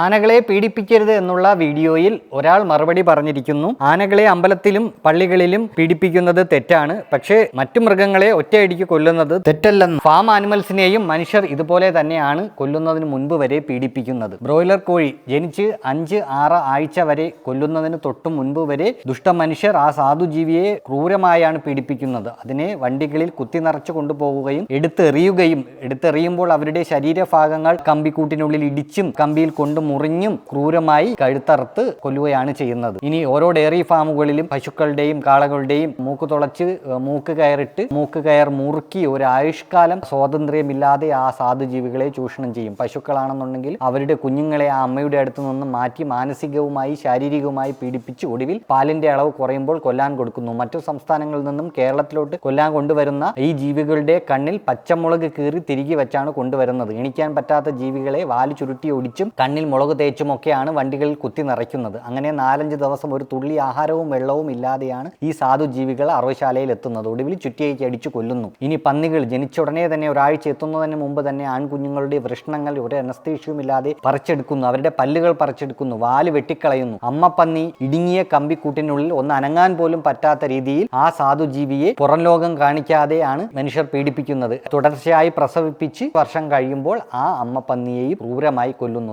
ആനകളെ പീഡിപ്പിക്കരുത് എന്നുള്ള വീഡിയോയിൽ ഒരാൾ മറുപടി പറഞ്ഞിരിക്കുന്നു. ആനകളെ അമ്പലത്തിലും പള്ളികളിലും പീഡിപ്പിക്കുന്നത് തെറ്റാണ്, പക്ഷേ മറ്റു മൃഗങ്ങളെ ഒറ്റയടിക്ക് കൊല്ലുന്നത് തെറ്റല്ലെന്ന്. ഫാം ആനിമൽസിനെയും മനുഷ്യർ ഇതുപോലെ തന്നെയാണ് കൊല്ലുന്നതിന് മുൻപ് വരെ പീഡിപ്പിക്കുന്നത്. ബ്രോയിലർ കോഴി ജനിച്ച് 5-6 ആഴ്ച വരെ കൊല്ലുന്നതിന് തൊട്ടു മുൻപ് വരെ ദുഷ്ടമനുഷ്യർ ആ സാധുജീവിയെ ക്രൂരമായാണ് പീഡിപ്പിക്കുന്നത്. അതിനെ വണ്ടികളിൽ കുത്തി നിറച്ചു കൊണ്ടുപോവുകയും എടുത്തെറിയുമ്പോൾ അവരുടെ ശരീരഭാഗങ്ങൾ കമ്പിക്കൂട്ടിനുള്ളിൽ ഇടിച്ചും കമ്പിയിൽ കൊണ്ട് മുറിഞ്ഞും ക്രൂരമായി കഴുത്തറുത്ത് കൊല്ലുകയാണ് ചെയ്യുന്നത്. ഇനി ഓരോ ഡയറി ഫാമുകളിലും പശുക്കളുടെയും കാളകളുടെയും മൂക്ക് തുളച്ച് മൂക്ക് കയർ മുറുക്കി ഒരു ആയുഷ്കാലം സ്വാതന്ത്ര്യമില്ലാതെ ആ സാധുജീവികളെ ചൂഷണം ചെയ്യും. പശുക്കളാണെന്നുണ്ടെങ്കിൽ അവരുടെ കുഞ്ഞുങ്ങളെ ആ അമ്മയുടെ അടുത്ത് നിന്ന് മാറ്റി മാനസികവുമായി ശാരീരികവുമായി പീഡിപ്പിച്ച് ഒടുവിൽ പാലിന്റെ അളവ് കുറയുമ്പോൾ കൊല്ലാൻ കൊടുക്കുന്നു. മറ്റു സംസ്ഥാനങ്ങളിൽ നിന്നും കേരളത്തിലോട്ട് കൊല്ലാൻ കൊണ്ടുവരുന്ന ഈ ജീവികളുടെ കണ്ണിൽ പച്ചമുളക് കീറി തിരികെ വെച്ചാണ് കൊണ്ടുവരുന്നത്. എണിക്കാൻ പറ്റാത്ത ജീവികളെ വാല് ചുരുട്ടി ഒടിച്ചും കണ്ണിൽ മുളക് തേച്ചുമൊക്കെയാണ് വണ്ടികളിൽ കുത്തി നിറയ്ക്കുന്നത്. അങ്ങനെ 4-5 ദിവസം ഒരു തുള്ളി ആഹാരവും വെള്ളവും ഇല്ലാതെയാണ് ഈ സാധുജീവികൾ അറവശാലയിൽ എത്തുന്നത്. ഒടുവിൽ ചുറ്റിയേക്ക് അടിച്ചു കൊല്ലുന്നു. ഇനി പന്നികൾ ജനിച്ച ഉടനെ തന്നെ ഒരാഴ്ച എത്തുന്നതിന് മുമ്പ് തന്നെ ആൺകുഞ്ഞുങ്ങളുടെ വൃഷ്ണങ്ങൾ ഒരു അനസ്തീഷ്യവും ഇല്ലാതെ പറിച്ചെടുക്കുന്നു. അവരുടെ പല്ലുകൾ പറിച്ചെടുക്കുന്നു, വാല് വെട്ടിക്കളയുന്നു. അമ്മ പന്നി ഇടുങ്ങിയ കമ്പിക്കൂട്ടിനുള്ളിൽ ഒന്ന് അനങ്ങാൻ പോലും പറ്റാത്ത രീതിയിൽ ആ സാധുജീവിയെ പുറം ലോകം കാണിക്കാതെയാണ് മനുഷ്യർ പീഡിപ്പിക്കുന്നത്. തുടർച്ചയായി പ്രസവിപ്പിച്ച് വർഷം കഴിയുമ്പോൾ ആ അമ്മ പന്നിയെയും ക്രൂരമായി കൊല്ലുന്നു.